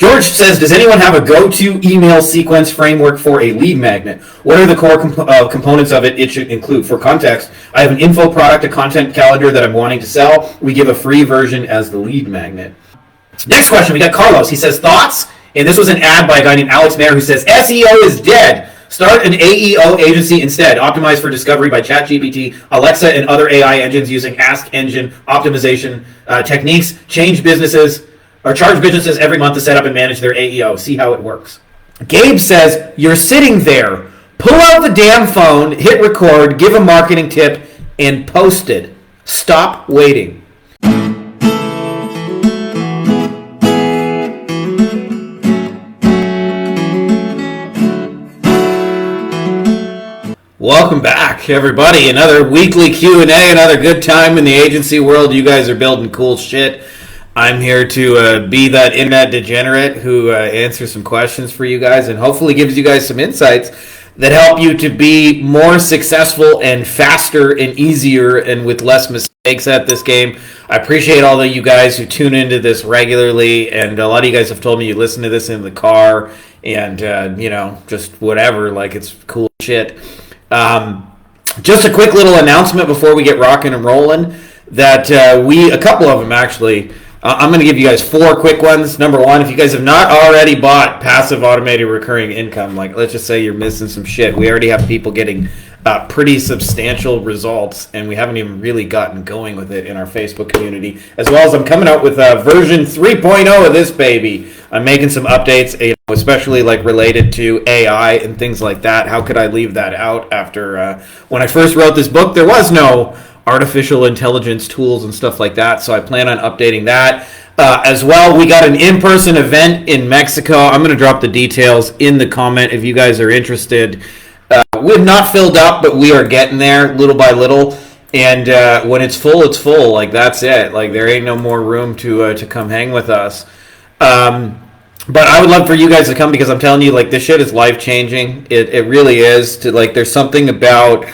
George says, does anyone have a go-to email sequence framework for a lead magnet? What are the core components of it? It should include. For context, I have an info product, a content calendar that I'm wanting to sell. We give a free version as the lead magnet. Next question, we got Carlos. He says, thoughts? And this was an ad by a guy named Alex Mayer who says, SEO is dead. Start an AEO agency instead. Optimized for discovery by ChatGPT, Alexa, and other AI engines using Ask Engine optimization techniques. Charge businesses every month to set up and manage their AEO. See how it works. Gabe says, you're sitting there. Pull out the damn phone, hit record, give a marketing tip, and post it. Stop waiting. Welcome back, everybody. Another weekly Q&A, another good time in the agency world. You guys are building cool shit. I'm here to be that internet degenerate who answers some questions for you guys and hopefully gives you guys some insights that help you to be more successful and faster and easier and with less mistakes at this game. I appreciate all of you guys who tune into this regularly, and a lot of you guys have told me you listen to this in the car and, just whatever, like it's cool shit. Just a quick little announcement before we get rocking and rolling that a couple of them actually, I'm going to give you guys 4 quick ones. Number 1, if you guys have not already bought passive automated recurring income, like let's just say you're missing some shit. We already have people getting pretty substantial results, and we haven't even really gotten going with it in our Facebook community. As well as I'm coming out with version 3.0 of this baby. I'm making some updates, especially like related to AI and things like that. How could I leave that out after when I first wrote this book, there was no artificial intelligence tools and stuff like that, so I plan on updating that. As well, we got an in-person event in Mexico. I'm going to drop the details in the comment if you guys are interested. We've not filled up, but we are getting there little by little. And when it's full, it's full. Like, that's it. Like, there ain't no more room to come hang with us. But I would love for you guys to come because I'm telling you, like, this shit is life-changing. It really is. There's something about,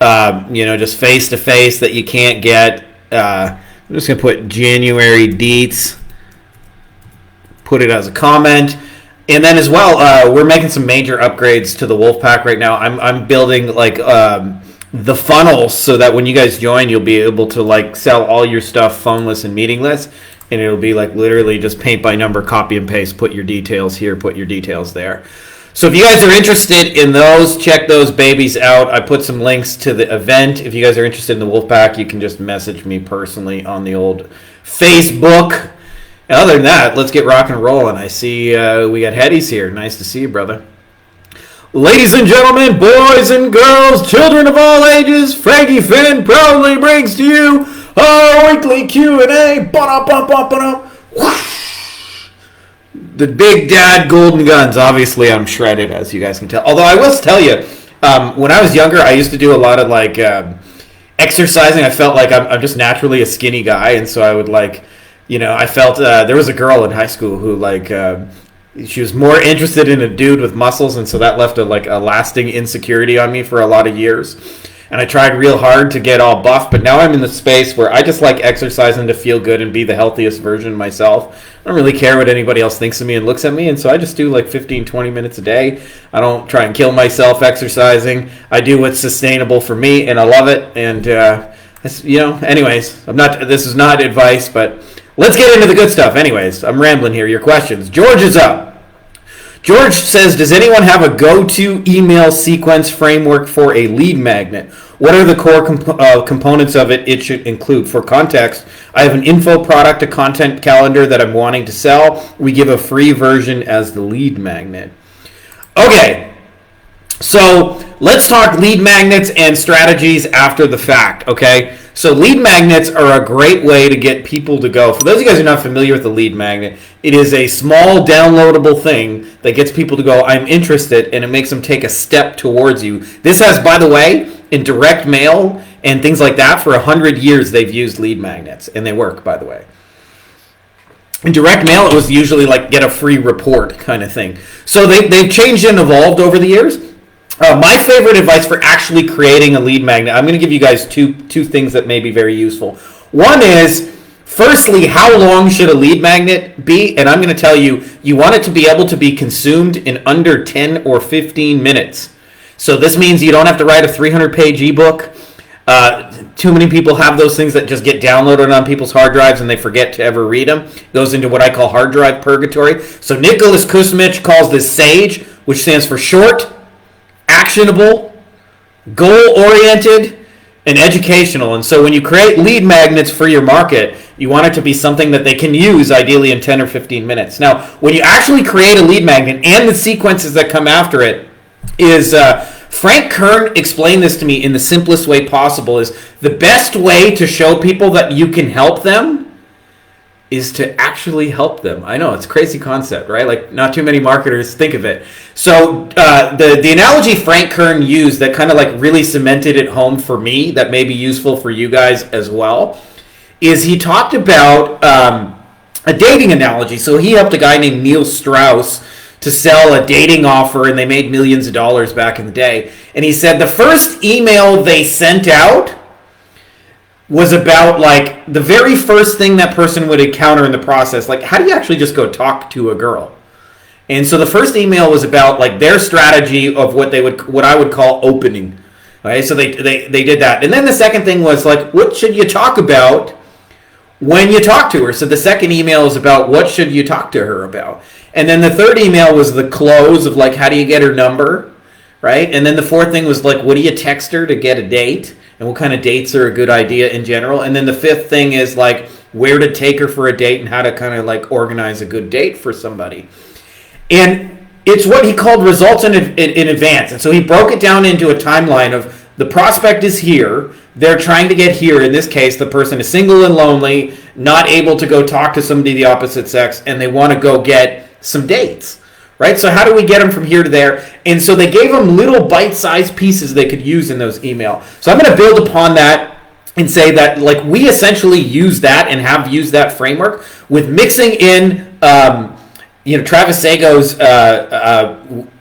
just face-to-face that you can't get. I'm just going to put January deets. Put it as a comment. And then as well, we're making some major upgrades to the Wolfpack right now. I'm building like the funnels so that when you guys join, you'll be able to like sell all your stuff phoneless and meetingless, and it'll be like literally just paint by number, copy and paste, put your details here, put your details there. So if you guys are interested in those, check those babies out. I put some links to the event. If you guys are interested in the Wolfpack, you can just message me personally on the old Facebook. Other than that, let's get rocking and rolling. I see we got Hetty's here. Nice to see you, brother. Ladies and gentlemen, boys and girls, children of all ages, Frankie Fihn proudly brings to you our weekly Q&A. The Big Dad Golden Guns. Obviously, I'm shredded, as you guys can tell. Although I will tell you, when I was younger, I used to do a lot of like exercising. I felt like I'm just naturally a skinny guy, and so I would like... I felt there was a girl in high school who she was more interested in a dude with muscles, and so that left a lasting insecurity on me for a lot of years. And I tried real hard to get all buff, but now I'm in the space where I just like exercising to feel good and be the healthiest version of myself. I don't really care what anybody else thinks of me and looks at me, and so I just do like 15, 20 minutes a day. I don't try and kill myself exercising. I do what's sustainable for me, and I love it. And anyways, this is not advice, but let's get into the good stuff. Anyways, I'm rambling here. Your questions. George is up. George says, does anyone have a go-to email sequence framework for a lead magnet? What are the core components of it? It should include. For context, I have an info product, a content calendar that I'm wanting to sell. We give a free version as the lead magnet. Okay, so let's talk lead magnets and strategies after the fact, okay? So lead magnets are a great way to get people to go. For those of you guys who are not familiar with the lead magnet, it is a small downloadable thing that gets people to go, I'm interested, and it makes them take a step towards you. This has, by the way, in direct mail and things like that, for 100 years they've used lead magnets, and they work, by the way. In direct mail, it was usually like get a free report kind of thing. So they've changed and evolved over the years. My favorite advice for actually creating a lead magnet, I'm going to give you guys two things that may be very useful. One is Firstly, how long should a lead magnet be? And I'm going to tell you, you want it to be able to be consumed in under 10 or 15 minutes. So this means you don't have to write a 300-page ebook. Too many people have those things that just get downloaded on people's hard drives and they forget to ever read them. It goes into what I call hard drive purgatory. So Nicholas Kusmich calls this SAGE, which stands for short, actionable, goal-oriented, and educational. And so when you create lead magnets for your market, you want it to be something that they can use ideally in 10 or 15 minutes. Now, when you actually create a lead magnet and the sequences that come after it is... Frank Kern explained this to me in the simplest way possible, is the best way to show people that you can help them is to actually help them. I know, it's a crazy concept, right? Like, not too many marketers think of it. So the analogy Frank Kern used that kind of like really cemented it home for me, that may be useful for you guys as well, is he talked about a dating analogy. So he helped a guy named Neil Strauss to sell a dating offer, and they made millions of dollars back in the day. And he said the first email they sent out was about like the very first thing that person would encounter in the process. Like, how do you actually just go talk to a girl? And so the first email was about like their strategy of what I would call opening. Okay, so they did that. And then the second thing was like, what should you talk about when you talk to her? So the second email is about what should you talk to her about. And then the third email was the close of like, how do you get her number, right? And then the fourth thing was like, what do you text her to get a date? And what kind of dates are a good idea in general? And then the fifth thing is like, where to take her for a date and how to kind of like organize a good date for somebody. And it's what he called results in advance. And so he broke it down into a timeline of the prospect is here. They're trying to get here. In this case, the person is single and lonely, not able to go talk to somebody of the opposite sex, and they want to go get some dates, right? So how do we get them from here to there? And so they gave them little bite-sized pieces they could use in those emails. So I'm going to build upon that and say that like we essentially use that and have used that framework with mixing in Travis Sago's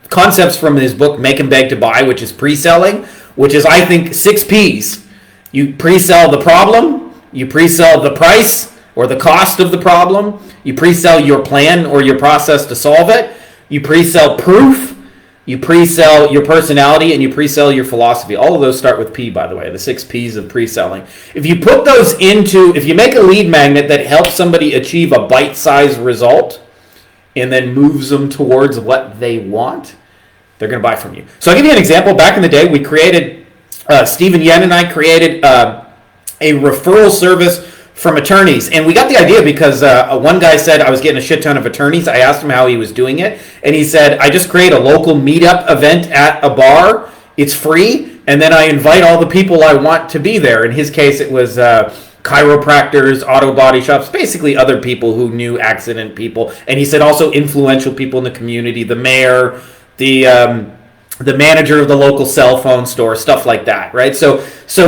concepts from his book Make and Beg to Buy, which is pre-selling, which is, I think, 6 Ps. You pre-sell the problem, you pre-sell the price or the cost of the problem, you pre-sell your plan or your process to solve it, you pre-sell proof, you pre-sell your personality, and you pre-sell your philosophy. All of those start with P, by the way, the 6 Ps of pre-selling. If you put those if you make a lead magnet that helps somebody achieve a bite-sized result and then moves them towards what they want, they're going to buy from you. So I'll give you an example. Back in the day, we created, Stephen Yen and I created a referral service from attorneys. And we got the idea because one guy said I was getting a shit ton of attorneys. I asked him how he was doing it. And he said, I just create a local meetup event at a bar. It's free. And then I invite all the people I want to be there. In his case, it was chiropractors, auto body shops, basically other people who knew accident people. And he said also influential people in the community, the mayor, the manager of the local cell phone store, stuff like that, right? So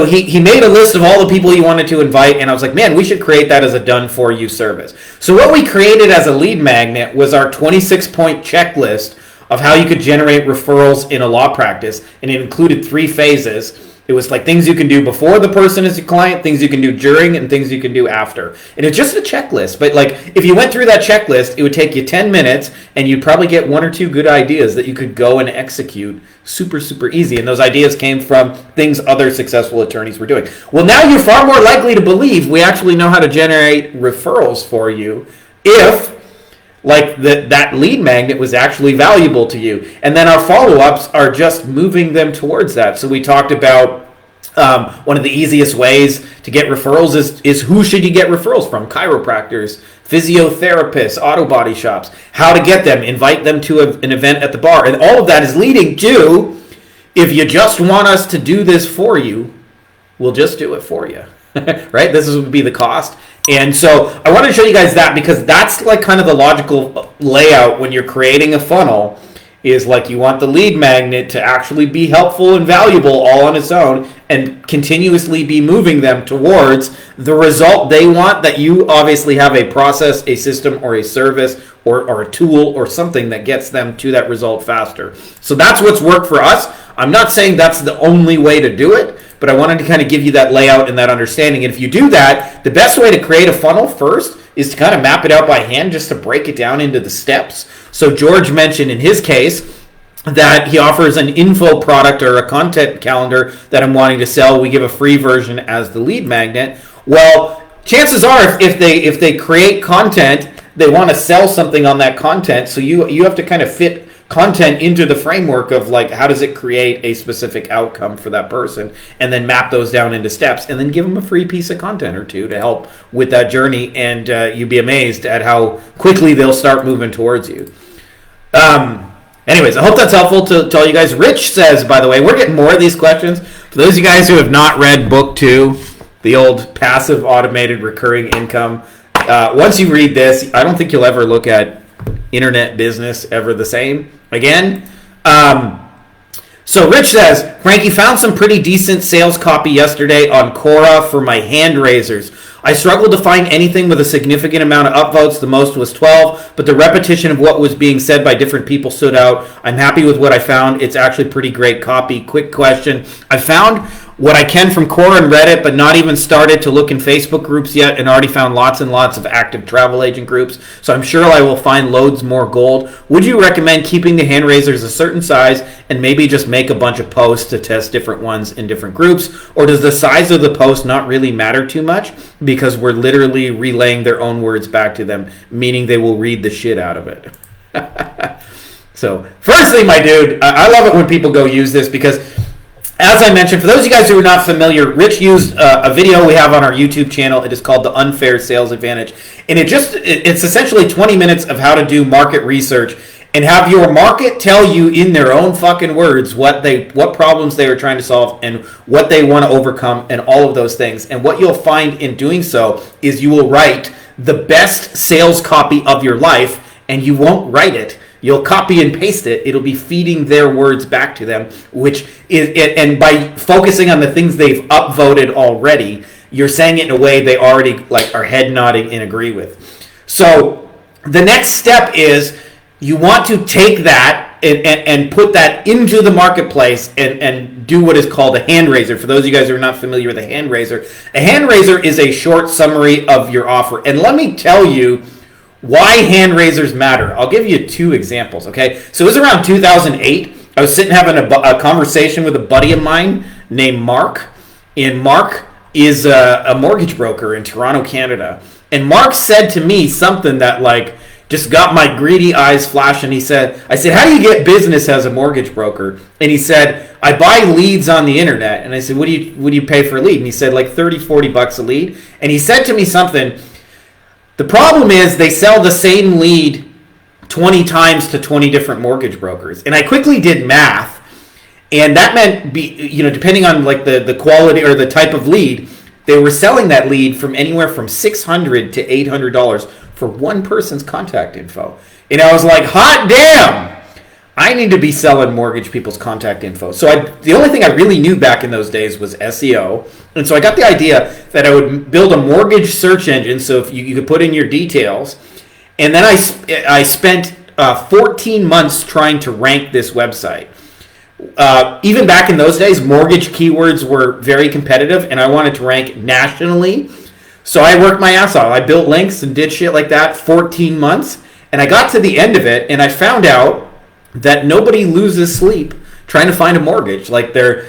he made a list of all the people he wanted to invite, and I was like, man, we should create that as a done-for-you service. So what we created as a lead magnet was our 26-point checklist of how you could generate referrals in a law practice, and it included 3 phases. It was like things you can do before the person is your client, things you can do during, and things you can do after. And it's just a checklist. But like if you went through that checklist, it would take you 10 minutes, and you'd probably get 1 or 2 good ideas that you could go and execute super, super easy. And those ideas came from things other successful attorneys were doing. Well, now you're far more likely to believe we actually know how to generate referrals for you if like that lead magnet was actually valuable to you. And then our follow-ups are just moving them towards that. So we talked about one of the easiest ways to get referrals is who should you get referrals from? Chiropractors, physiotherapists, auto body shops. How to get them, invite them to an event at the bar. And all of that is leading to, if you just want us to do this for you, we'll just do it for you. Right? This would be the cost. And so I wanted to show you guys that because that's like kind of the logical layout when you're creating a funnel is like you want the lead magnet to actually be helpful and valuable all on its own and continuously be moving them towards the result they want, that you obviously have a process, a system, or a service or a tool or something that gets them to that result faster. So that's what's worked for us. I'm not saying that's the only way to do it, but I wanted to kind of give you that layout and that understanding. And if you do that, the best way to create a funnel first is to kind of map it out by hand, just to break it down into the steps. So George mentioned in his case that he offers an info product or a content calendar that I'm wanting to sell. We give a free version as the lead magnet. Well, chances are if they create content, they want to sell something on that content. So you have to kind of fit content into the framework of like, how does it create a specific outcome for that person, and then map those down into steps, and then give them a free piece of content or two to help with that journey. And you'd be amazed at how quickly they'll start moving towards you. Anyways, I hope that's helpful to all you guys. Rich says, by the way, we're getting more of these questions. For those of you guys who have not read book 2, the old passive automated recurring income, once you read this, I don't think you'll ever look at internet business ever the same again. So Rich says, Frankie, found some pretty decent sales copy yesterday on Quora for my hand raisers. I struggled to find anything with a significant amount of upvotes. The most was 12, but the repetition of what was being said by different people stood out. I'm happy with what I found. It's actually pretty great copy. Quick question. I found what I can from Quora and Reddit, but not even started to look in Facebook groups yet, and already found lots and lots of active travel agent groups. So I'm sure I will find loads more gold. Would you recommend keeping the hand raisers a certain size and maybe just make a bunch of posts to test different ones in different groups? Or does the size of the post not really matter too much because we're literally relaying their own words back to them, meaning they will read the shit out of it? So firstly, my dude, I love it when people go use this because, as I mentioned, for those of you guys who are not familiar, Rich used a video we have on our YouTube channel. It is called The Unfair Sales Advantage. And it's essentially 20 minutes of how to do market research and have your market tell you in their own fucking words what problems they are trying to solve and what they want to overcome and all of those things. And what you'll find in doing so is you will write the best sales copy of your life, and you won't write it. You'll copy and paste it. It'll be feeding their words back to them, which is, and by focusing on the things they've upvoted already, you're saying it in a way they already like are head nodding and agree with. So the next step is you want to take that and put that into the marketplace and do what is called a hand raiser. For those of you guys who are not familiar with a hand raiser is a short summary of your offer. And let me tell you why hand raisers matter. I'll give you 2 examples, okay? So it was around 2008. I was sitting having a conversation with a buddy of mine named Mark. And Mark is a mortgage broker in Toronto, Canada. And Mark said to me something that like just got my greedy eyes flashing. I said, how do you get business as a mortgage broker? And he said, I buy leads on the internet. And I said, what do you pay for a lead? And he said, like $30-40 a lead. And he said to me something. The problem is they sell the same lead 20 times to 20 different mortgage brokers. And I quickly did math, and that meant, depending on like the quality or the type of lead, they were selling that lead from anywhere from $600 to $800 for one person's contact info. And I was like, hot damn! I need to be selling mortgage people's contact info. So the only thing I really knew back in those days was SEO. And so I got the idea that I would build a mortgage search engine so if you could put in your details. And then I spent 14 months trying to rank this website. Even back in those days, mortgage keywords were very competitive, and I wanted to rank nationally. So I worked my ass off. I built links and did shit like that 14 months. And I got to the end of it, and I found out that nobody loses sleep trying to find a mortgage. Like the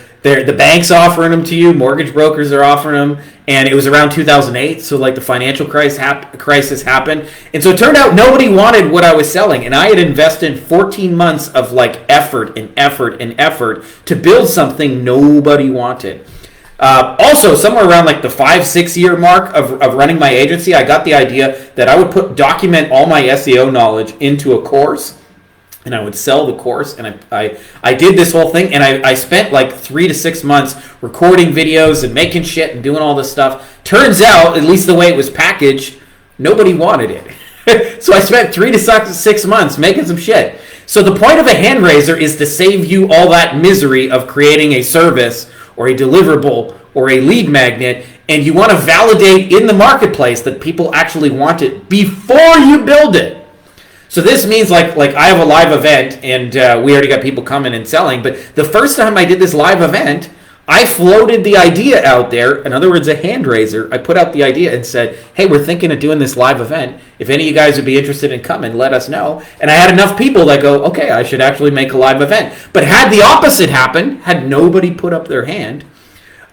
bank's offering them to you, mortgage brokers are offering them, and it was around 2008, so like the financial crisis happened, and so it turned out nobody wanted what I was selling, and I had invested 14 months of like effort to build something nobody wanted. Also, somewhere around like the 5-6 year mark of running my agency, I got the idea that I would document all my SEO knowledge into a course. And I would sell the course, and I did this whole thing, and I spent like 3 to 6 months recording videos and making shit and doing all this stuff. Turns out, at least the way it was packaged, nobody wanted it. So I spent 3 to 6 months making some shit. So the point of a hand raiser is to save you all that misery of creating a service or a deliverable or a lead magnet, and you want to validate in the marketplace that people actually want it before you build it. So this means like I have a live event, and we already got people coming and selling, but the first time I did this live event, I floated the idea out there. In other words, a hand raiser. I put out the idea and said, hey, we're thinking of doing this live event. If any of you guys would be interested in coming, let us know. And I had enough people that go, okay, I should actually make a live event. But had the opposite happen, had nobody put up their hand,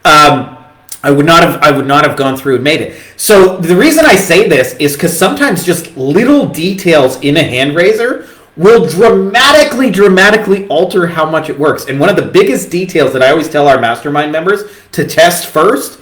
I would not have gone through and made it. So the reason I say this is because sometimes just little details in a hand raiser will dramatically alter how much it works. And one of the biggest details that I always tell our mastermind members to test first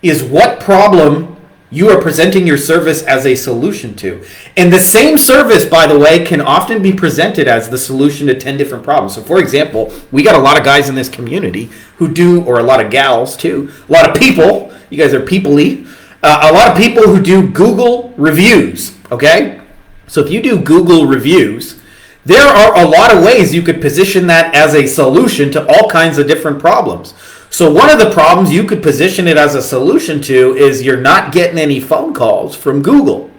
is what problem you are presenting your service as a solution to. And the same service, by the way, can often be presented as the solution to 10 different problems. So for example, we got a lot of guys in this community who do, or a lot of gals too, a lot of people, you guys are people-y, a lot of people who do Google reviews, okay? So if you do Google reviews, there are a lot of ways you could position that as a solution to all kinds of different problems. So one of the problems you could position it as a solution to is you're not getting any phone calls from Google.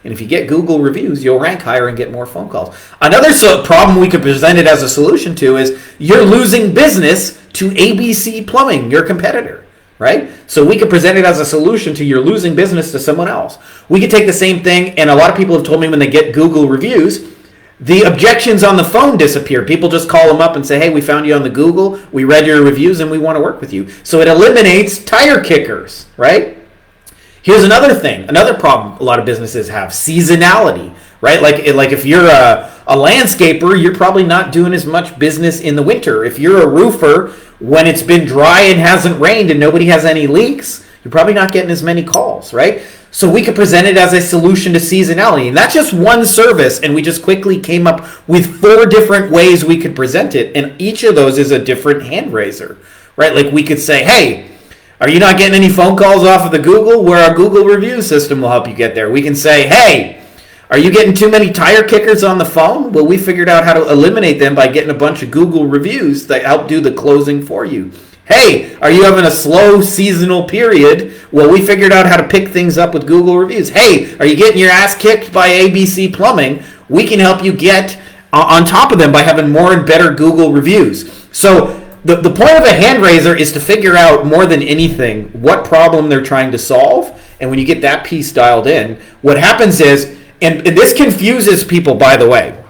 And if you get Google reviews, you'll rank higher and get more phone calls. Another problem we could present it as a solution to is you're losing business to ABC Plumbing, your competitor, right? So we could present it as a solution to you're losing business to someone else. We could take the same thing, and a lot of people have told me when they get Google reviews, the objections on the phone disappear. People just call them up and say, hey, we found you on the Google, we read your reviews, and we want to work with you. So it eliminates tire kickers, right? Here's another thing, another problem a lot of businesses have, seasonality, right? Like if you're a landscaper, you're probably not doing as much business in the winter. If you're a roofer, when it's been dry and hasn't rained and nobody has any leaks, you're probably not getting as many calls, right? So we could present it as a solution to seasonality. And that's just one service, and we just quickly came up with 4 different ways we could present it, and each of those is a different hand raiser, right? Like we could say, hey, are you not getting any phone calls off of the Google? Where our Google review system will help you get there. We can say, hey, are you getting too many tire kickers on the phone? Well, we figured out how to eliminate them by getting a bunch of Google reviews that help do the closing for you. Hey, are you having a slow seasonal period? Well, we figured out how to pick things up with Google reviews. Hey, are you getting your ass kicked by ABC Plumbing? We can help you get on top of them by having more and better Google reviews. So the point of a hand raiser is to figure out more than anything what problem they're trying to solve. And when you get that piece dialed in, what happens is, and this confuses people, by the way,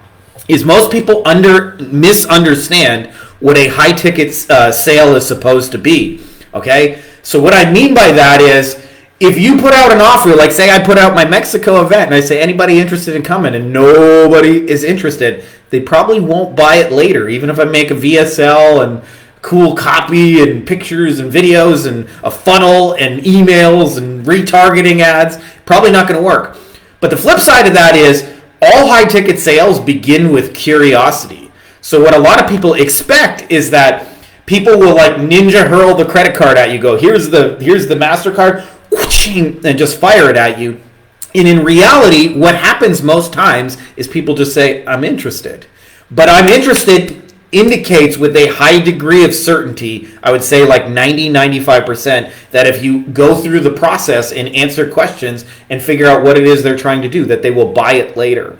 is most people misunderstand what a high ticket sale is supposed to be. Okay, so what I mean by that is, if you put out an offer, like say I put out my Mexico event and I say anybody interested in coming, and nobody is interested, they probably won't buy it later, even if I make a VSL and cool copy and pictures and videos and a funnel and emails and retargeting ads. Probably not going to work. But the flip side of that is all high ticket sales begin with curiosity. So what a lot of people expect is that people will like ninja hurl the credit card at you, go, here's the MasterCard, and just fire it at you. And in reality, what happens most times is people just say, I'm interested. But I'm interested indicates with a high degree of certainty, I would say like 90-95%, that if you go through the process and answer questions and figure out what it is they're trying to do, that they will buy it later.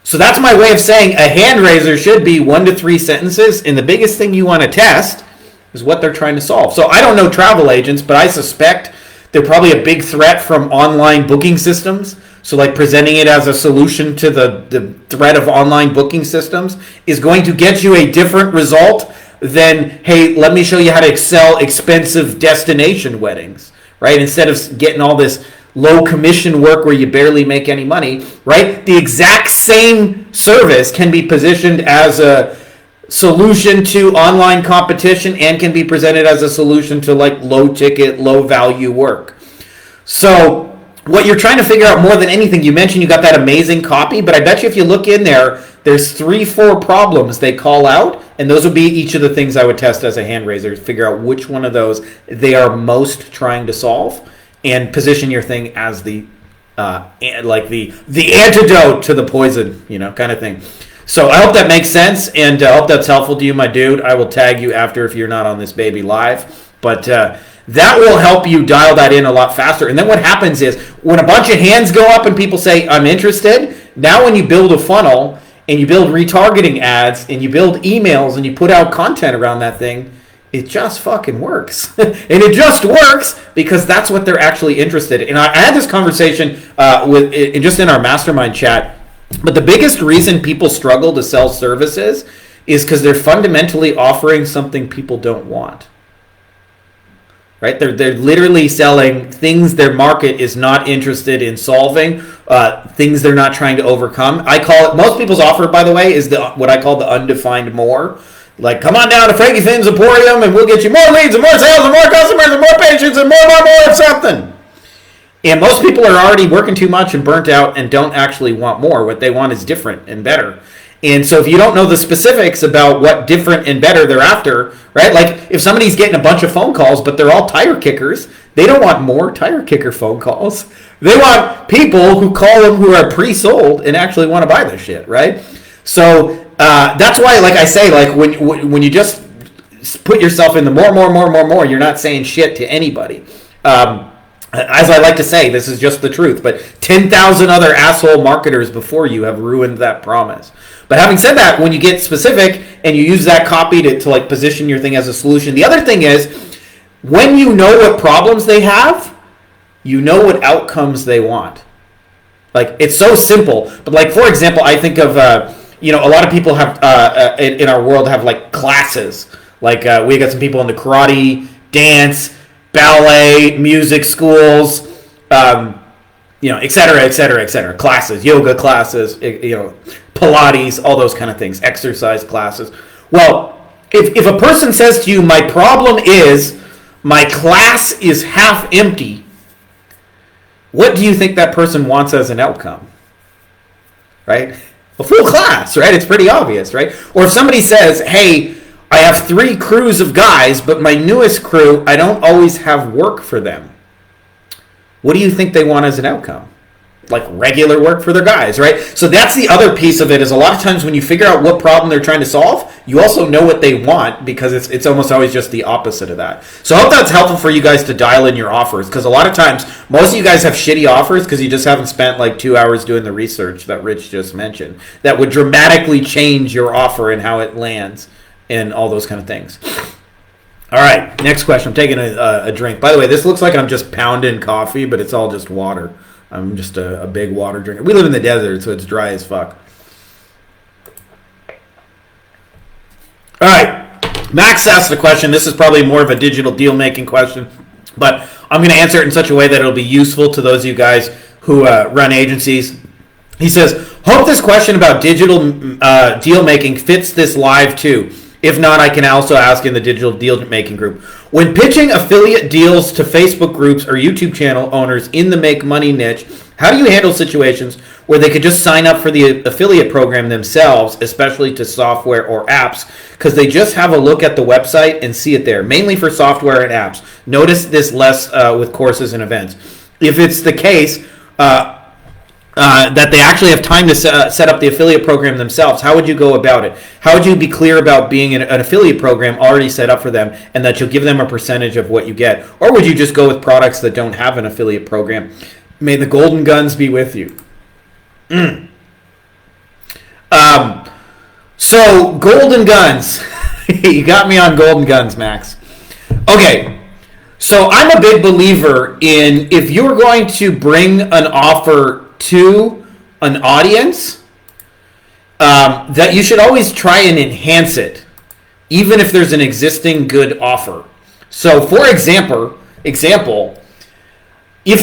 So that's my way of saying a hand raiser should be 1 to 3 sentences, and the biggest thing you want to test is what they're trying to solve. So I don't know travel agents, but I suspect they're probably a big threat from online booking systems. So like presenting it as a solution to the threat of online booking systems is going to get you a different result than, hey, let me show you how to sell expensive destination weddings, right? Instead of getting all this low commission work where you barely make any money, right? The exact same service can be positioned as a solution to online competition and can be presented as a solution to like low ticket, low value work. So what you're trying to figure out more than anything, you mentioned you got that amazing copy, but I bet you if you look in there, there's 3-4 problems they call out, and those would be each of the things I would test as a hand raiser to figure out which one of those they are most trying to solve, and position your thing as the like the antidote to the poison, kind of thing. So I hope that makes sense, and I hope that's helpful to you, my dude. I will tag you after if you're not on this baby live. But that will help you dial that in a lot faster. And then what happens is when a bunch of hands go up and people say, I'm interested, now when you build a funnel and you build retargeting ads and you build emails and you put out content around that thing, it just fucking works. And it just works because that's what they're actually interested in. And I had this conversation just in our mastermind chat. But the biggest reason people struggle to sell services is because they're fundamentally offering something people don't want. Right? They're literally selling things their market is not interested in solving, things they're not trying to overcome. I call it, most people's offer, by the way, is what I call the undefined more. Like, come on down to Frankie Fihn's Emporium and we'll get you more leads and more sales and more customers and more patients and more of something. And most people are already working too much and burnt out and don't actually want more. What they want is different and better. And so if you don't know the specifics about what different and better they're after, right? Like if somebody's getting a bunch of phone calls, but they're all tire kickers, they don't want more tire kicker phone calls. They want people who call them who are pre-sold and actually want to buy their shit, right? So that's why, like I say, like when you just put yourself in the more, you're not saying shit to anybody. As I like to say, this is just the truth, but 10,000 other asshole marketers before you have ruined that promise. But having said that, when you get specific and you use that copy to like position your thing as a solution, the other thing is when you know what problems they have, you know what outcomes they want. Like it's so simple. But like for example, I think of a lot of people have in our world have like classes. Like we got some people into karate, dance, ballet, music schools, et cetera, classes, yoga classes, Pilates, all those kind of things, exercise classes. Well, if a person says to you, my problem is my class is half empty, what do you think that person wants as an outcome? Right? A full class, right? It's pretty obvious, right? Or if somebody says, hey, I have 3 crews of guys, but my newest crew, I don't always have work for them. What do you think they want as an outcome? Like regular work for their guys, right? So that's the other piece of it is a lot of times when you figure out what problem they're trying to solve, you also know what they want because it's almost always just the opposite of that. So I hope that's helpful for you guys to dial in your offers because a lot of times, most of you guys have shitty offers because you just haven't spent like 2 hours doing the research that Rich just mentioned that would dramatically change your offer and how it lands. And all those kind of things. All right, next question. I'm taking a drink. By the way, this looks like I'm just pounding coffee, but it's all just water. I'm just a big water drinker. We live in the desert, so it's dry as fuck. All right, Max asked the question. This is probably more of a digital deal-making question, but I'm going to answer it in such a way that it'll be useful to those of you guys who run agencies. He says, hope this question about digital deal-making fits this live too. If not, I can also ask in the digital deal making group. When pitching affiliate deals to Facebook groups or YouTube channel owners in the make money niche, how do you handle situations where they could just sign up for the affiliate program themselves, especially to software or apps, because they just have a look at the website and see it there, mainly for software and apps. Notice this less with courses and events. If it's the case, that they actually have time to set up the affiliate program themselves, how would you go about it? How would you be clear about being an affiliate program already set up for them and that you'll give them a percentage of what you get? Or would you just go with products that don't have an affiliate program? May the golden guns be with you. So, golden guns. You got me on golden guns, Max. Okay. So I'm a big believer in if you're going to bring an offer to an audience, that you should always try and enhance it, even if there's an existing good offer. So for example, if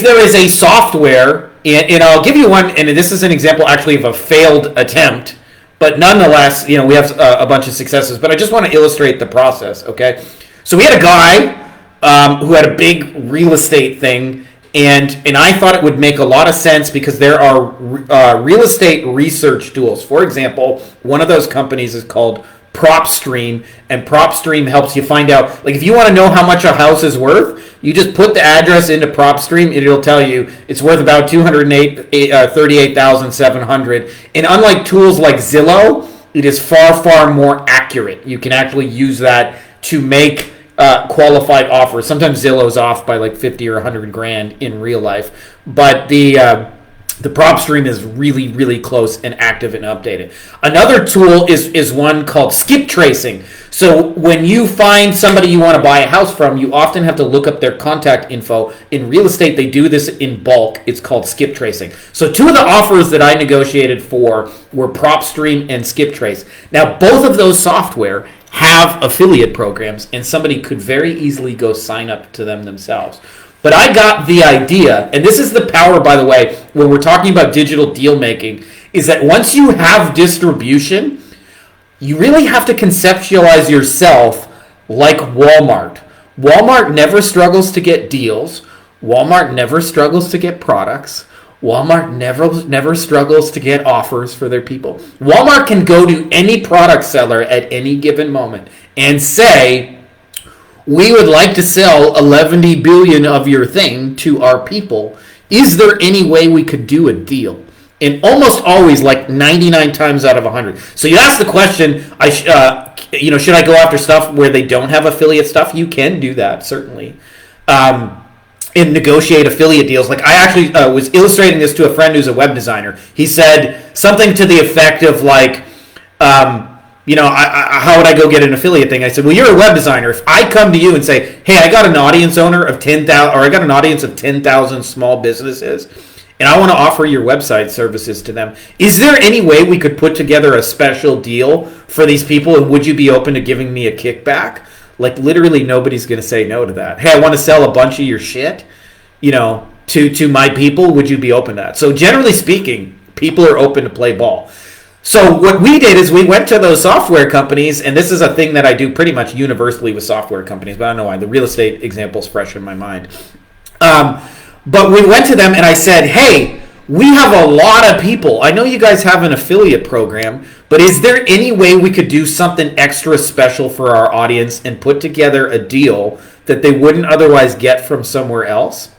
there is a software, and I'll give you one, and this is an example actually of a failed attempt, but nonetheless, we have a bunch of successes, but I just want to illustrate the process, okay? So we had a guy who had a big real estate thing, and I thought it would make a lot of sense because there are real estate research tools. For example, one of those companies is called PropStream, and PropStream helps you find out, like if you want to know how much a house is worth, you just put the address into PropStream and it'll tell you it's worth about $238,700. And unlike tools like Zillow, it is far, far more accurate. You can actually use that to make qualified offers. Sometimes Zillow's off by like 50 or 100 grand in real life, but the prop stream is really, really close and active and updated. Another tool is one called skip tracing. So when you find somebody you want to buy a house from, you often have to look up their contact info. In real estate, they do this in bulk. It's called skip tracing. So two of the offers that I negotiated for were PropStream and Skip Trace. Now, both of those software have affiliate programs, and somebody could very easily go sign up to them themselves. But I got the idea, and this is the power, by the way, when we're talking about digital deal making, is that once you have distribution, you really have to conceptualize yourself like Walmart. Walmart never struggles to get deals. Walmart never struggles to get products. Walmart never struggles to get offers for their people. Walmart can go to any product seller at any given moment and say, we would like to sell 11 billion of your thing to our people. Is there any way we could do a deal? And almost always, like 99 times out of 100. So you ask the question, should I go after stuff where they don't have affiliate stuff? You can do that, certainly. And negotiate affiliate deals. Like I actually was illustrating this to a friend who's a web designer. He said something to the effect of like, how would I go get an affiliate thing? I said, well, you're a web designer. If I come to you and say, hey, I got an audience owner of 10,000, or I got an audience of 10,000 small businesses, and I want to offer your website services to them, is there any way we could put together a special deal for these people, and would you be open to giving me a kickback? Like literally nobody's going to say no to that. Hey, I want to sell a bunch of your shit, to my people. Would you be open to that? So generally speaking, people are open to play ball. So what we did is we went to those software companies, and this is a thing that I do pretty much universally with software companies, but I don't know why. The real estate example is fresh in my mind. But we went to them and I said, hey, we have a lot of people. I know you guys have an affiliate program, but is there any way we could do something extra special for our audience and put together a deal that they wouldn't otherwise get from somewhere else?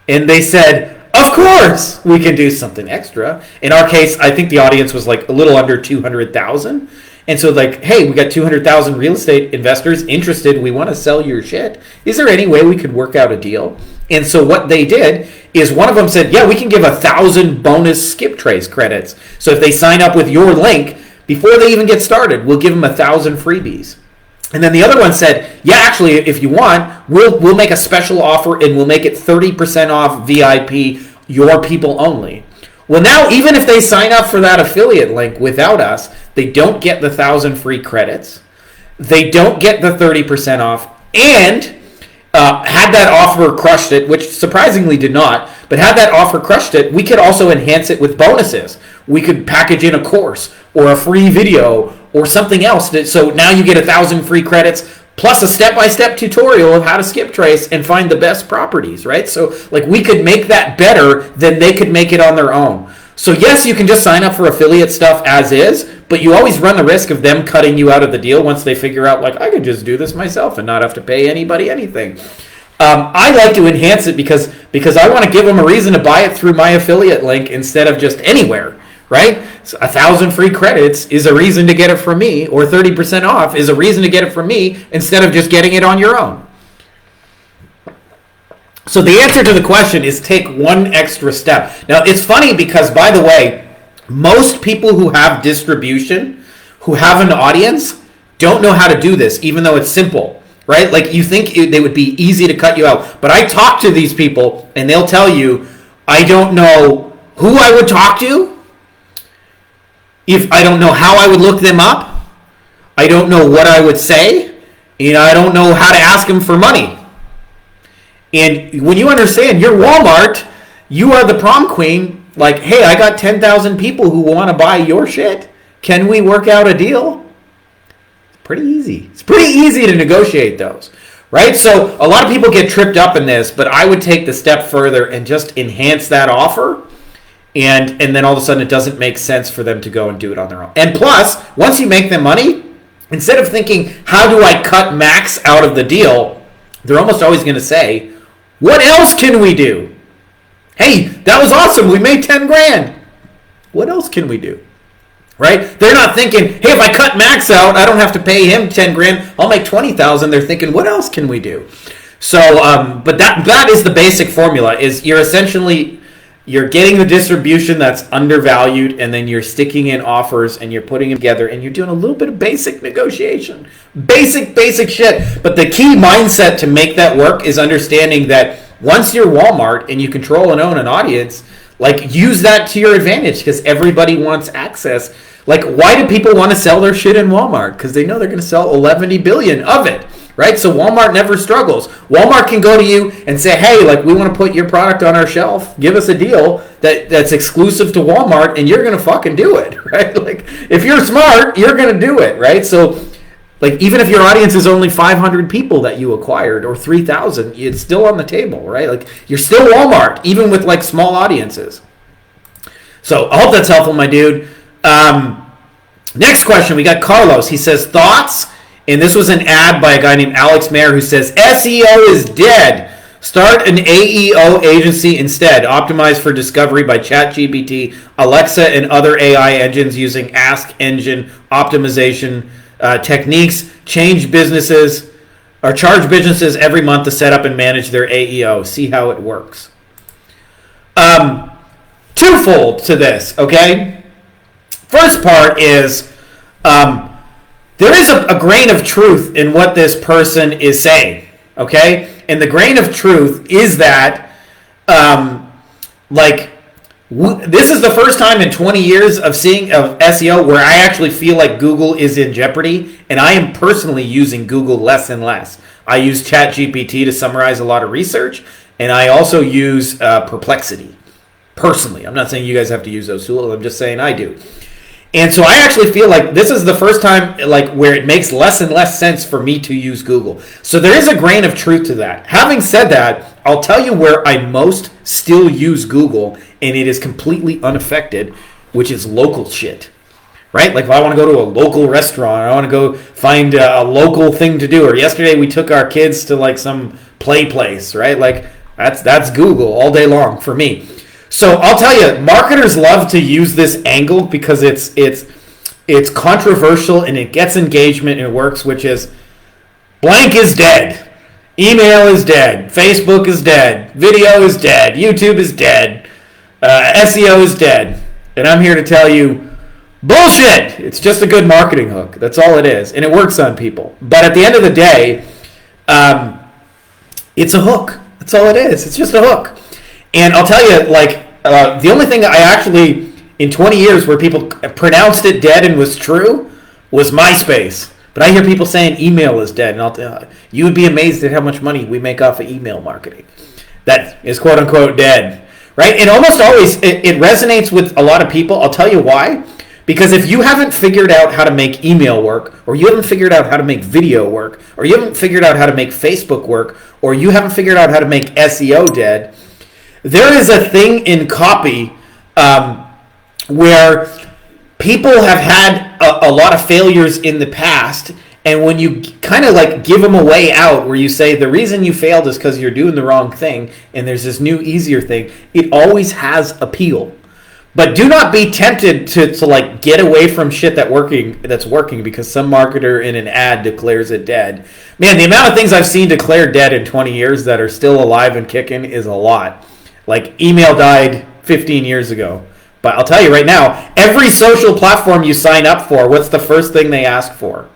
And they said, of course we can do something extra. In our case, I think the audience was like a little under 200,000. And so like, hey, we got 200,000 real estate investors interested. We want to sell your shit. Is there any way we could work out a deal? And so what they did is one of them said, yeah, we can give 1,000 bonus skip trace credits. So if they sign up with your link, before they even get started, we'll give them 1,000 freebies. And then the other one said, yeah, actually, if you want, we'll make a special offer and we'll make it 30% off VIP, your people only. Well, now, even if they sign up for that affiliate link without us, they don't get the 1,000 free credits. They don't get the 30% off. And had that offer crushed it, which surprisingly did not, but had that offer crushed it, we could also enhance it with bonuses. We could package in a course or a free video or something else. So now you get 1,000 free credits plus a step-by-step tutorial of how to skip trace and find the best properties, right? So like we could make that better than they could make it on their own. So yes, you can just sign up for affiliate stuff as is, but you always run the risk of them cutting you out of the deal once they figure out, like, I could just do this myself and not have to pay anybody anything. I like to enhance it because I want to give them a reason to buy it through my affiliate link instead of just anywhere, right? So 1,000 free credits is a reason to get it from me, or 30% off is a reason to get it from me instead of just getting it on your own. So the answer to the question is take one extra step. Now, it's funny because, by the way, most people who have distribution, who have an audience, don't know how to do this, even though it's simple, right? Like, you think they would be easy to cut you out. But I talk to these people, and they'll tell you, I don't know who I would talk to, if I don't know how I would look them up, I don't know what I would say, and I don't know how to ask them for money. And when you understand you're Walmart, you are the prom queen, like, hey, I got 10,000 people who want to buy your shit. Can we work out a deal? It's pretty easy. It's pretty easy to negotiate those, right? So a lot of people get tripped up in this, but I would take the step further and just enhance that offer. And then all of a sudden it doesn't make sense for them to go and do it on their own. And plus, once you make them money, instead of thinking, how do I cut max out of the deal, they're almost always going to say, what else can we do? Hey, that was awesome. We made 10 grand. What else can we do? right? They're not thinking, hey, if I cut Max out, I don't have to pay him 10 grand. I'll make 20,000. They're thinking, what else can we do? So, but that is the basic formula. Is you're getting the distribution that's undervalued, and then you're sticking in offers and you're putting them together, and you're doing a little bit of basic negotiation, basic shit. But the key mindset to make that work is understanding that once you're Walmart and you control and own an audience, like, use that to your advantage, because everybody wants access. Like, why do people want to sell their shit in Walmart? Because they know they're going to sell 11 billion of it. Right? So Walmart never struggles. Walmart can go to you and say, hey, like, we want to put your product on our shelf. Give us a deal that's exclusive to Walmart, and you're going to fucking do it. Right? Like, if you're smart, you're going to do it. Right? So, like, even if your audience is only 500 people that you acquired or 3,000, it's still on the table. Right? Like, you're still Walmart, even with, like, small audiences. So I hope that's helpful, my dude. Next question. We got Carlos. He says, thoughts? And this was an ad by a guy named Alex Mayer who says, SEO is dead. Start an AEO agency instead. Optimize for discovery by ChatGPT, Alexa, and other AI engines using Ask Engine optimization techniques. Charge businesses every month to set up and manage their AEO. See how it works. Twofold to this, okay? First part is... there is a grain of truth in what this person is saying, okay? And the grain of truth is that, this is the first time in 20 years of SEO where I actually feel like Google is in jeopardy, and I am personally using Google less and less. I use ChatGPT to summarize a lot of research, and I also use Perplexity, personally. I'm not saying you guys have to use those tools. I'm just saying I do. And so I actually feel like this is the first time, like, where it makes less and less sense for me to use Google. So there is a grain of truth to that. Having said that, I'll tell you where I most still use Google, and it is completely unaffected, which is local shit. Right? Like, if I want to go to a local restaurant, I want to go find a local thing to do. Or yesterday we took our kids to, like, some play place, right? Like, that's Google all day long for me. So I'll tell you, marketers love to use this angle because it's controversial and it gets engagement and it works, which is blank is dead. Email is dead. Facebook is dead. Video is dead. YouTube is dead. SEO is dead. And I'm here to tell you, bullshit! It's just a good marketing hook. That's all it is. And it works on people. But at the end of the day, it's a hook. That's all it is. It's just a hook. And I'll tell you, like, the only thing I actually, in 20 years, where people pronounced it dead and was true, was MySpace. But I hear people saying email is dead. And you would be amazed at how much money we make off of email marketing. That is quote-unquote dead. Right? And almost always, it resonates with a lot of people. I'll tell you why. Because if you haven't figured out how to make email work, or you haven't figured out how to make video work, or you haven't figured out how to make Facebook work, or you haven't figured out how to make SEO dead, there is a thing in copy where people have had a lot of failures in the past, and when you kind of like give them a way out where you say the reason you failed is because you're doing the wrong thing, and there's this new easier thing, it always has appeal. But do not be tempted to like get away from shit that's working because some marketer in an ad declares it dead. Man, the amount of things I've seen declared dead in 20 years that are still alive and kicking is a lot. Like, email died 15 years ago. But I'll tell you right now, every social platform you sign up for, what's the first thing they ask for?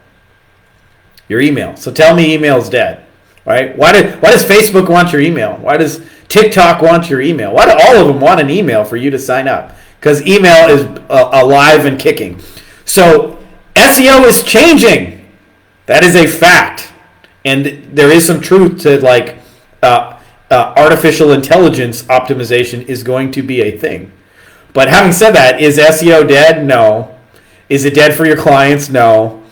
Your email. So tell me email's dead. Right? Why does Facebook want your email? Why does TikTok want your email? Why do all of them want an email for you to sign up? Because email is alive and kicking. So SEO is changing. That is a fact. And there is some truth to, like, artificial intelligence optimization is going to be a thing. But having said that, is SEO dead? No. Is it dead for your clients? No.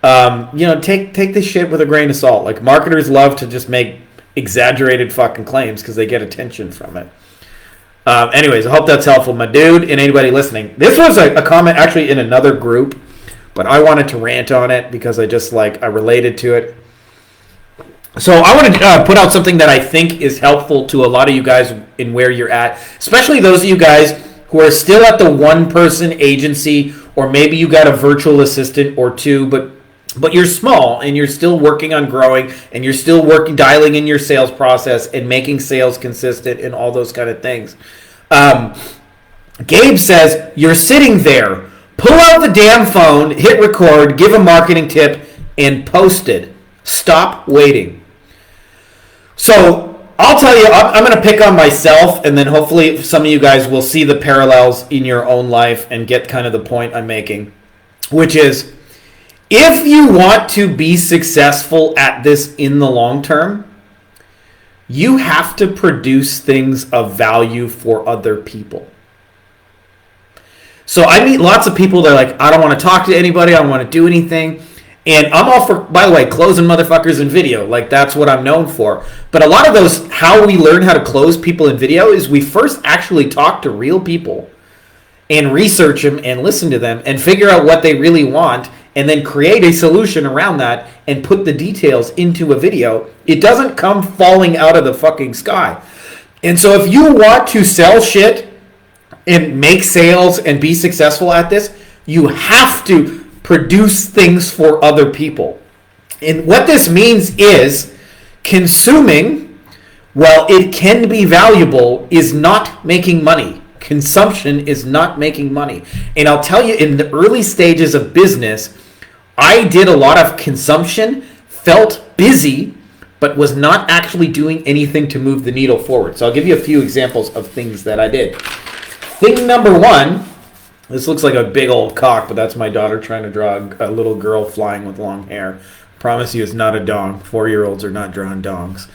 Take this shit with a grain of salt. Like, marketers love to just make exaggerated fucking claims because they get attention from it. Anyways, I hope that's helpful, my dude, and anybody listening. This was a comment actually in another group, but I wanted to rant on it because I related to it. So I want to put out something that I think is helpful to a lot of you guys in where you're at, especially those of you guys who are still at the one-person agency or maybe you got a virtual assistant or two, but you're small and you're still working on growing and you're still dialing in your sales process and making sales consistent and all those kind of things. Gabe says, you're sitting there. Pull out the damn phone, hit record, give a marketing tip, and post it. Stop waiting. So I'll tell you, I'm going to pick on myself, and then hopefully some of you guys will see the parallels in your own life and get kind of the point I'm making, which is, if you want to be successful at this in the long term, you have to produce things of value for other people. So I meet lots of people that are like, I don't want to talk to anybody, I don't want to do anything. And I'm all for, by the way, closing motherfuckers in video. Like, that's what I'm known for. But a lot of those, how we learn how to close people in video is we first actually talk to real people and research them and listen to them and figure out what they really want and then create a solution around that and put the details into a video. It doesn't come falling out of the fucking sky. And so if you want to sell shit and make sales and be successful at this, you have to produce things for other people. And what this means is consuming, while it can be valuable, is not making money. Consumption is not making money. And I'll tell you, in the early stages of business, I did a lot of consumption, felt busy, but was not actually doing anything to move the needle forward. So I'll give you a few examples of things that I did. Thing number one, this looks like a big old cock, but that's my daughter trying to draw a little girl flying with long hair. Promise you it's not a dong. 4-year-olds are not drawing dongs.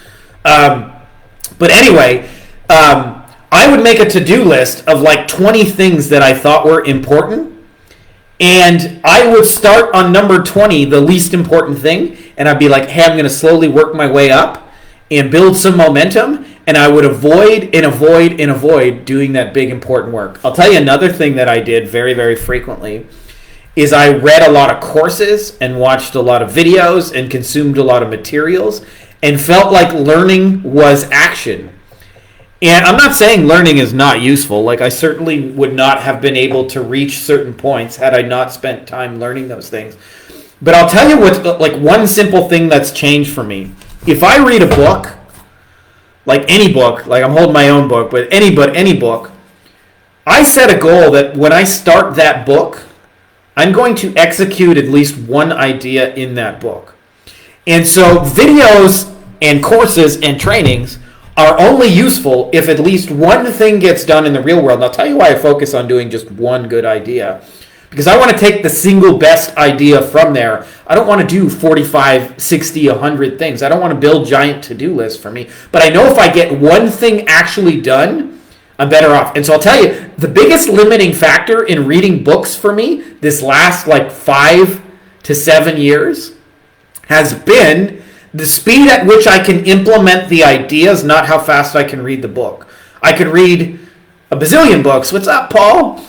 But anyway, I would make a to-do list of like 20 things that I thought were important. And I would start on number 20, the least important thing. And I'd be like, hey, I'm going to slowly work my way up and build some momentum. And I would avoid doing that big important work. I'll tell you another thing that I did very, very frequently is I read a lot of courses and watched a lot of videos and consumed a lot of materials and felt like learning was action. And I'm not saying learning is not useful. Like, I certainly would not have been able to reach certain points had I not spent time learning those things. But I'll tell you what's like one simple thing that's changed for me. If I read a book, like any book, like I'm holding my own book, but any book, I set a goal that when I start that book, I'm going to execute at least one idea in that book. And so videos and courses and trainings are only useful if at least one thing gets done in the real world. And I'll tell you why I focus on doing just one good idea. Because I want to take the single best idea from there. I don't want to do 45, 60, 100 things. I don't want to build giant to-do lists for me. But I know if I get one thing actually done, I'm better off. And so I'll tell you, the biggest limiting factor in reading books for me this last like 5 to 7 years has been the speed at which I can implement the ideas, not how fast I can read the book. I could read a bazillion books. What's up, Paul?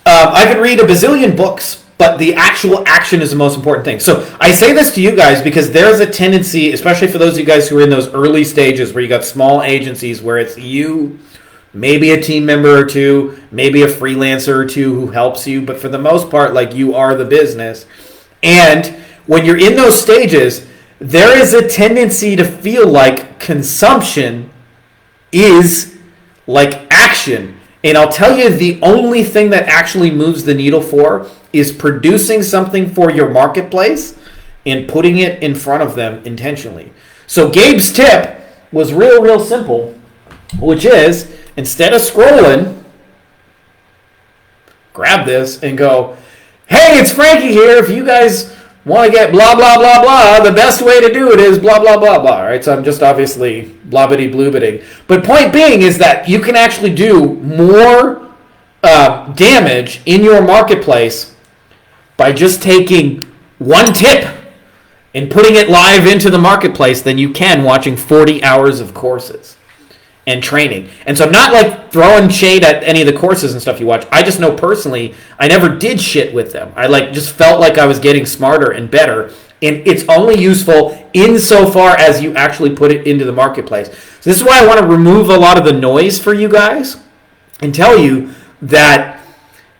I could read a bazillion books, but the actual action is the most important thing. So I say this to you guys because there's a tendency, especially for those of you guys who are in those early stages where you got small agencies where it's you, maybe a team member or two, maybe a freelancer or two who helps you, but for the most part, like, you are the business. And when you're in those stages, there is a tendency to feel like consumption is like action. And I'll tell you, the only thing that actually moves the needle for is producing something for your marketplace and putting it in front of them intentionally. So Gabe's tip was real simple, which is, instead of scrolling, grab this and go, hey, it's Frankie here. If you guys want to get blah, blah, blah, blah, the best way to do it is blah, blah, blah, blah. Right? So I'm just obviously blobbity-bloobity. But point being is that you can actually do more damage in your marketplace by just taking one tip and putting it live into the marketplace than you can watching 40 hours of courses and training. And so I'm not like throwing shade at any of the courses and stuff you watch. I just know personally, I never did shit with them. I like just felt like I was getting smarter and better. And it's only useful insofar as you actually put it into the marketplace. So this is why I want to remove a lot of the noise for you guys and tell you that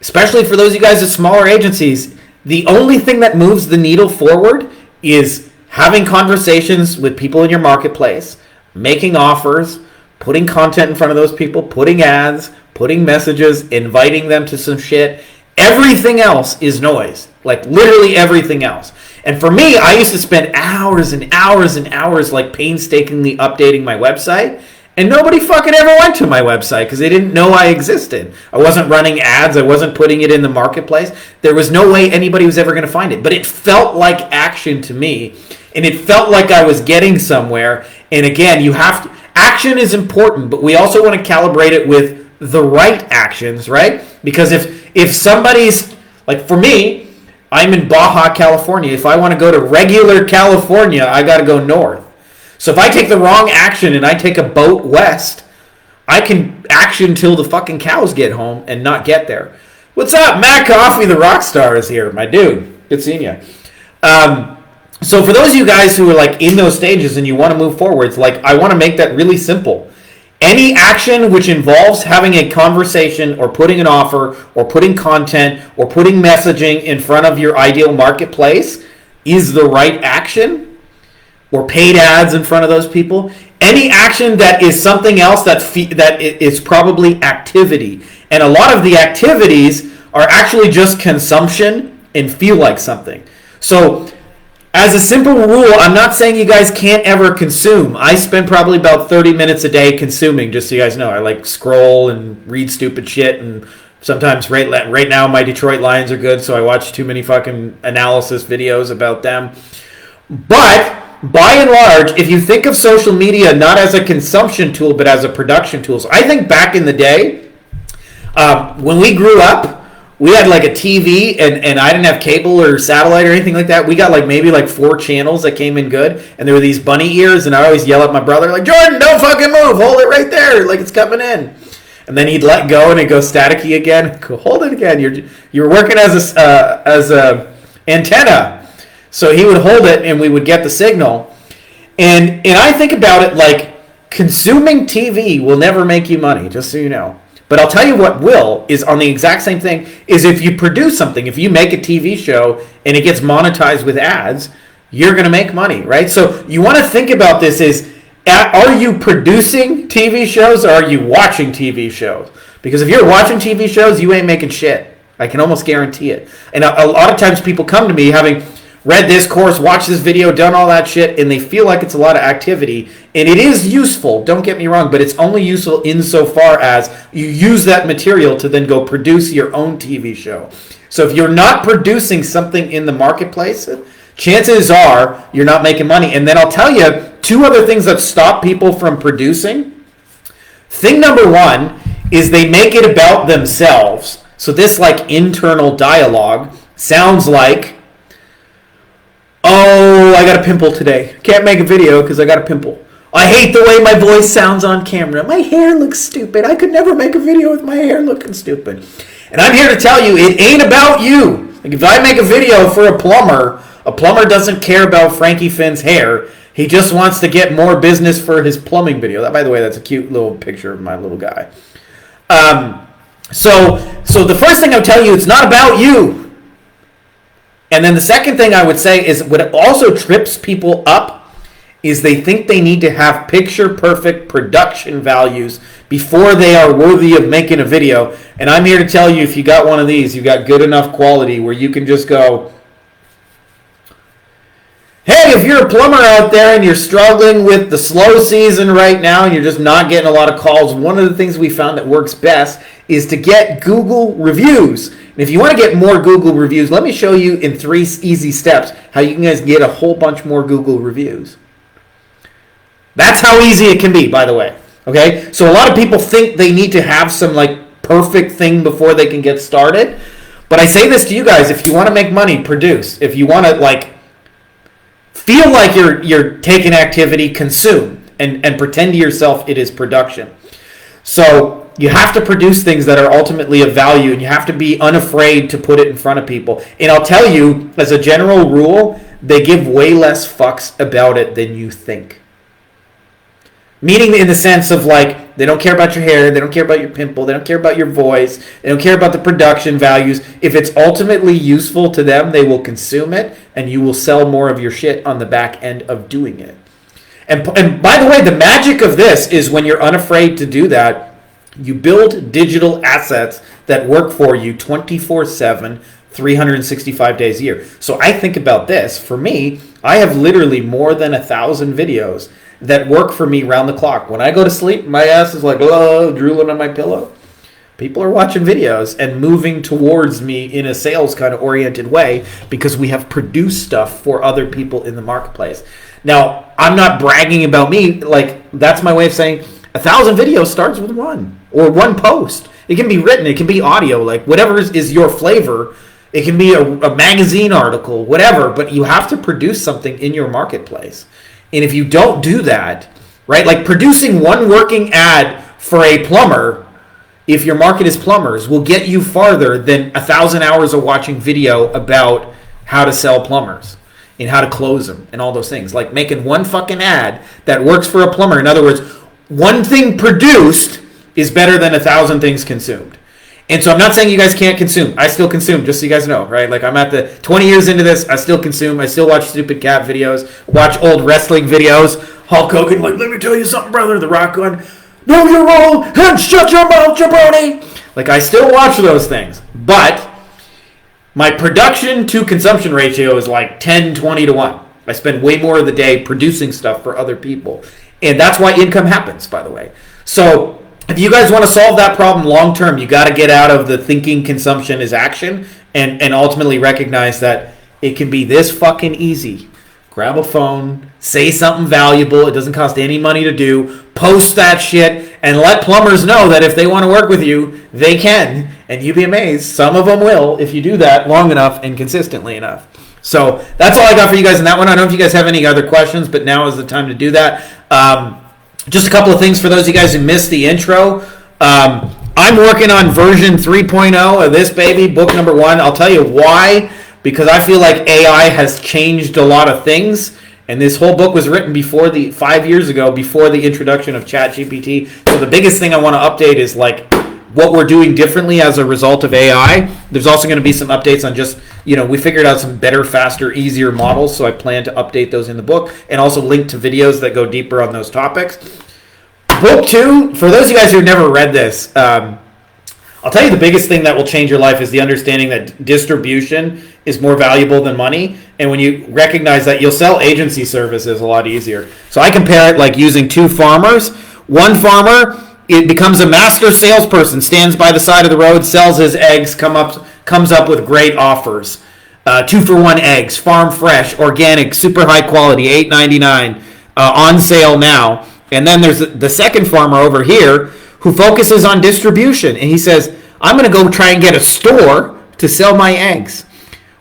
especially for those of you guys at smaller agencies, the only thing that moves the needle forward is having conversations with people in your marketplace, making offers, putting content in front of those people, putting ads, putting messages, inviting them to some shit. Everything else is noise. Like literally everything else. And for me, I used to spend hours and hours and hours like painstakingly updating my website. And nobody fucking ever went to my website because they didn't know I existed. I wasn't running ads. I wasn't putting it in the marketplace. There was no way anybody was ever going to find it. But it felt like action to me. And it felt like I was getting somewhere. And again, you have to... Action is important, but we also want to calibrate it with the right actions, right? Because if somebody's... Like for me, I'm in Baja, California. If I want to go to regular California, I got to go north. So if I take the wrong action and I take a boat west, I can action till the fucking cows get home and not get there. What's up? Matt Coffee, the rock star, is here. My dude. Good seeing you. So for those of you guys who are like in those stages and you want to move forwards, like I want to make that really simple. Any action which involves having a conversation or putting an offer or putting content or putting messaging in front of your ideal marketplace is the right action. Or paid ads in front of those people. Any action that is something else that is probably activity. And a lot of the activities are actually just consumption and feel like something. So as a simple rule, I'm not saying you guys can't ever consume. I spend probably about 30 minutes a day consuming, just so you guys know. I like scroll and read stupid shit, and sometimes right now my Detroit Lions are good, so I watch too many fucking analysis videos about them. But by and large, if you think of social media not as a consumption tool but as a production tool, so I think back in the day, when we grew up, we had like a TV and I didn't have cable or satellite or anything like that. We got like maybe like 4 channels that came in good, and there were these bunny ears, and I always yell at my brother like, Jordan, don't fucking move, hold it right there like it's coming in. And then he'd let go and it'd go staticky again. Hold it again. You're working as a antenna. So he would hold it and we would get the signal. And I think about it like consuming TV will never make you money, just so you know. But I'll tell you what will is on the exact same thing is if you produce something, if you make a TV show and it gets monetized with ads, you're going to make money, right? So you want to think about this is, are you producing TV shows or are you watching TV shows? Because if you're watching TV shows, you ain't making shit. I can almost guarantee it. And a lot of times people come to me having read this course, watched this video, done all that shit, and they feel like it's a lot of activity. And it is useful, don't get me wrong, but it's only useful insofar as you use that material to then go produce your own TV show. So if you're not producing something in the marketplace, chances are you're not making money. And then I'll tell you 2 other things that stop people from producing. Thing number 1 is they make it about themselves. So this like internal dialogue sounds like, oh, I got a pimple today. Can't make a video because I got a pimple. I hate the way my voice sounds on camera. My hair looks stupid. I could never make a video with my hair looking stupid. And I'm here to tell you, it ain't about you. Like if I make a video for a plumber doesn't care about Frankie Fihn's hair. He just wants to get more business for his plumbing video. That, by the way, that's a cute little picture of my little guy. So the first thing I'll tell you, it's not about you. And then the second thing I would say is what also trips people up is they think they need to have picture-perfect production values before they are worthy of making a video. And I'm here to tell you, if you got one of these, you got good enough quality where you can just go, hey, if you're a plumber out there and you're struggling with the slow season right now and you're just not getting a lot of calls, one of the things we found that works best is to get Google reviews. And if you want to get more Google reviews, let me show you in 3 easy steps how you can guys get a whole bunch more Google reviews. That's how easy it can be, by the way. Okay? So a lot of people think they need to have some like perfect thing before they can get started. But I say this to you guys, if you want to make money, produce. If you want to like feel like you're taking activity, consume and pretend to yourself it is production. So you have to produce things that are ultimately of value, and you have to be unafraid to put it in front of people. And I'll tell you, as a general rule, they give way less fucks about it than you think. Meaning in the sense of like, They don't care about your hair. They don't care about your pimple. They don't care about your voice. They don't care about the production values. If it's ultimately useful to them, they will consume it, and you will sell more of your shit on the back end of doing it. And by the way, the magic of this is when you're unafraid to do that, you build digital assets that work for you 24/7, 365 days a year. So I think about this. For me, I have literally more than 1,000 videos that work for me round the clock. When I go to sleep, my ass is like, oh, drooling on my pillow. People are watching videos and moving towards me in a sales kind of oriented way because we have produced stuff for other people in the marketplace. Now, I'm not bragging about me. Like, that's my way of saying 1,000 videos starts with one or one post. It can be written. It can be audio. Like, whatever is your flavor. It can be a magazine article, whatever. But you have to produce something in your marketplace. And if you don't do that, right, like producing one working ad for a plumber, if your market is plumbers, will get you farther than 1,000 hours of watching video about how to sell plumbers and how to close them and all those things. Like making one fucking ad that works for a plumber. In other words, one thing produced is better than 1,000 things consumed. And so I'm not saying you guys can't consume. I still consume, just so you guys know, right? Like I'm at the 20 years into this, I still consume. I still watch stupid cat videos, watch old wrestling videos. Hulk Hogan, like, let me tell you something, brother. The Rock going, no, you're wrong, and shut your mouth, jabroni. Like I still watch those things. But my production to consumption ratio is like 10, 20 to 1. I spend way more of the day producing stuff for other people. And that's why income happens, by the way. So if you guys want to solve that problem long term, you got to get out of the thinking consumption is action and ultimately recognize that it can be this fucking easy. Grab a phone, say something valuable. It doesn't cost any money to do. Post that shit and let plumbers know that if they want to work with you, they can. And you'd be amazed. Some of them will if you do that long enough and consistently enough. So that's all I got for you guys in that one. I don't know if you guys have any other questions, but now is the time to do that. Just a couple of things for those of you guys who missed the intro. I'm working on version 3.0 of this baby, book number 1. I'll tell you why. Because I feel like AI has changed a lot of things. And this whole book was written 5 years ago, before the introduction of ChatGPT. So the biggest thing I want to update is like what we're doing differently as a result of AI. There's also going to be some updates on just, we figured out some better, faster, easier models. So I plan to update those in the book and also link to videos that go deeper on those topics. Book 2, for those of you guys who've never read this, I'll tell you the biggest thing that will change your life is the understanding that distribution is more valuable than money. And when you recognize that, you'll sell agency services a lot easier. So I compare it like using 2 farmers. One farmer, it becomes a master salesperson, stands by the side of the road, sells his eggs, comes up with great offers. 2-for-1 eggs, farm fresh, organic, super high quality, $8.99, on sale now. And then there's the second farmer over here who focuses on distribution. And he says, I'm going to go try and get a store to sell my eggs.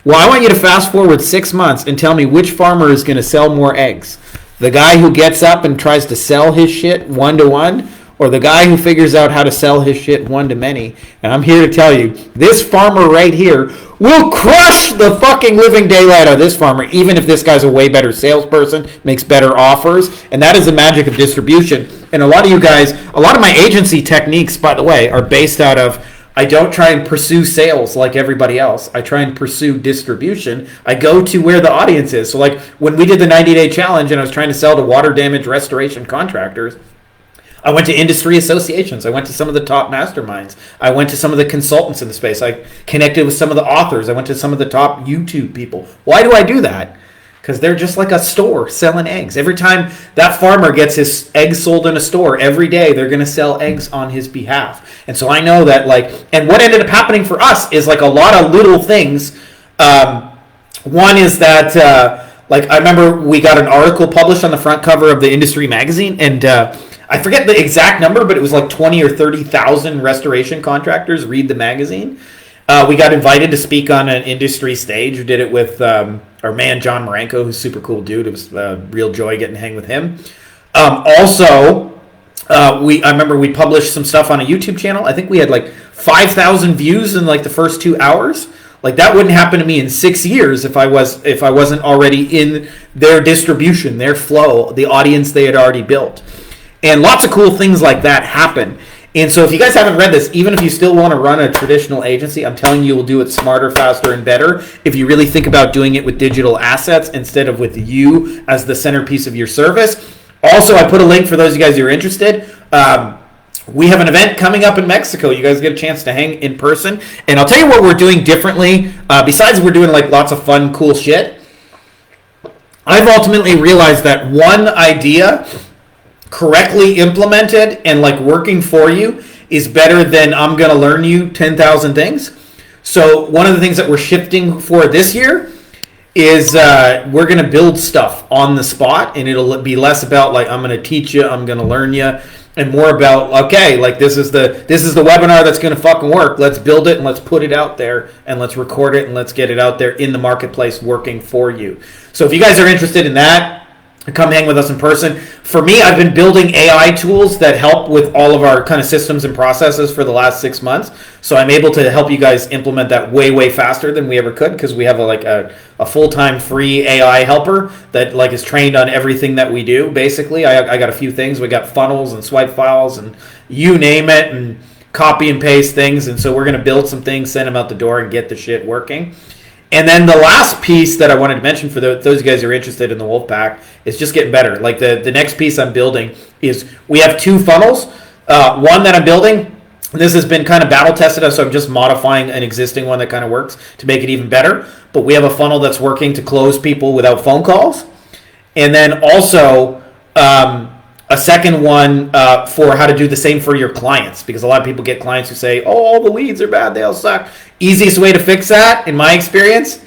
Well, I want you to fast forward 6 months and tell me which farmer is going to sell more eggs. The guy who gets up and tries to sell his shit 1-to-1, or the guy who figures out how to sell his shit 1-to-many. And I'm here to tell you, this farmer right here will crush the fucking living daylight out of this farmer, even if this guy's a way better salesperson, makes better offers. And that is the magic of distribution. And a lot of you guys, a lot of my agency techniques, by the way, are based out of, I don't try and pursue sales like everybody else. I try and pursue distribution. I go to where the audience is. So like when we did the 90-day challenge and I was trying to sell to water damage restoration contractors, I went to industry associations. I went to some of the top masterminds. I went to some of the consultants in the space. I connected with some of the authors. I went to some of the top YouTube people. Why do I do that? Because they're just like a store selling eggs. Every time that farmer gets his eggs sold in a store, every day they're going to sell eggs on his behalf. And so I know that and what ended up happening for us is like a lot of little things. One is that I remember we got an article published on the front cover of the industry magazine, and I forget the exact number, but it was like 20 or 30,000 restoration contractors read the magazine. We got invited to speak on an industry stage. We did it with our man, John Marenko, who's a super cool dude. It was a real joy getting to hang with him. I remember we published some stuff on a YouTube channel. I think we had like 5,000 views in like the first 2 hours. Like that wouldn't happen to me in 6 years if I wasn't already in their distribution, their flow, the audience they had already built. And lots of cool things like that happen. And so if you guys haven't read this, even if you still want to run a traditional agency, I'm telling you, you'll do it smarter, faster, and better if you really think about doing it with digital assets instead of with you as the centerpiece of your service. Also, I put a link for those of you guys who are interested. We have an event coming up in Mexico. You guys get a chance to hang in person. And I'll tell you what we're doing differently. Besides we're doing like lots of fun, cool shit, I've ultimately realized that one idea correctly implemented and like working for you is better than I'm going to learn you 10,000 things. So one of the things that we're shifting for this year is we're going to build stuff on the spot, and it'll be less about like I'm going to teach you, I'm going to learn you, and more about okay, like this is the webinar that's going to fucking work. Let's build it and let's put it out there and let's record it and let's get it out there in the marketplace working for you. So if you guys are interested in that, come hang with us in person. For me, I've been building AI tools that help with all of our kind of systems and processes for the last 6 months. So I'm able to help you guys implement that way faster than we ever could because we have a full-time free AI helper that like is trained on everything that we do. Basically, I got a few things. We got funnels and swipe files and you name it and copy and paste things. And so we're going to build some things, send them out the door, and get the shit working. And then the last piece that I wanted to mention for those guys who are interested in the Wolfpack is just getting better. Like the next piece I'm building is we have 2 funnels. One that I'm building, this has been kind of battle tested, so I'm just modifying an existing one that kind of works to make it even better. But we have a funnel that's working to close people without phone calls. And then also a second one for how to do the same for your clients, because a lot of people get clients who say, oh, all the leads are bad, they all suck. Easiest way to fix that, in my experience,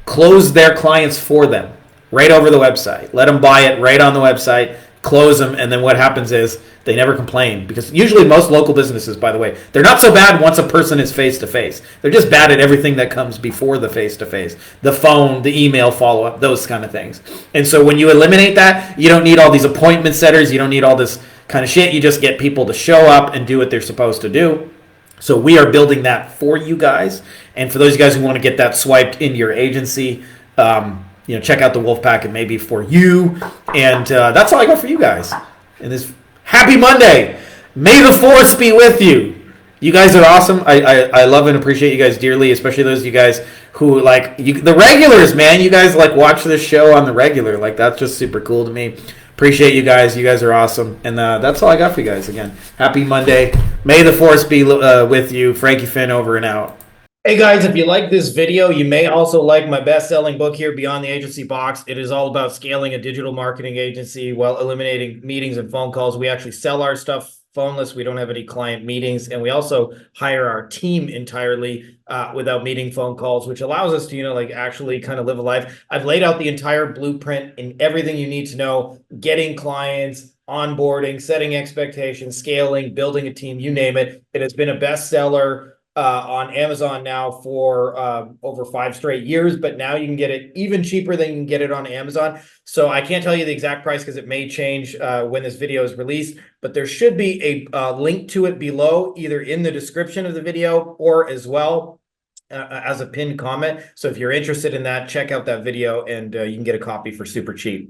close their clients for them right over the website. Let them buy it right on the website, close them, and then what happens is they never complain, because usually most local businesses, by the way, they're not so bad once a person is face-to-face. They're just bad at everything that comes before the face-to-face, the phone, the email follow-up, those kind of things. And so when you eliminate that, you don't need all these appointment setters, you don't need all this kind of shit, you just get people to show up and do what they're supposed to do. So we are building that for you guys. And for those of you guys who want to get that swiped into your agency, check out the Wolfpack. It may be for you. And that's all I got for you guys. And this happy Monday. May the force be with you. You guys are awesome. I love and appreciate you guys dearly, especially those of you guys who the regulars, man. You guys watch this show on the regular. That's just super cool to me. Appreciate you guys. You guys are awesome. And that's all I got for you guys. Again, happy Monday. May the force be with you. Frankie Fihn over and out. Hey guys, if you like this video, you may also like my best-selling book here, Beyond the Agency Box. It is all about scaling a digital marketing agency while eliminating meetings and phone calls. We actually sell our stuff phoneless. We don't have any client meetings, and we also hire our team entirely without meeting phone calls, which allows us to, actually kind of live a life. I've laid out the entire blueprint and everything you need to know, getting clients, onboarding, setting expectations, scaling, building a team, you name it. It has been a bestseller on Amazon now for over 5 straight years, but now you can get it even cheaper than you can get it on Amazon. So I can't tell you the exact price because it may change when this video is released, but there should be a link to it below, either in the description of the video or as well as a pinned comment. So if you're interested in that, check out that video and you can get a copy for super cheap.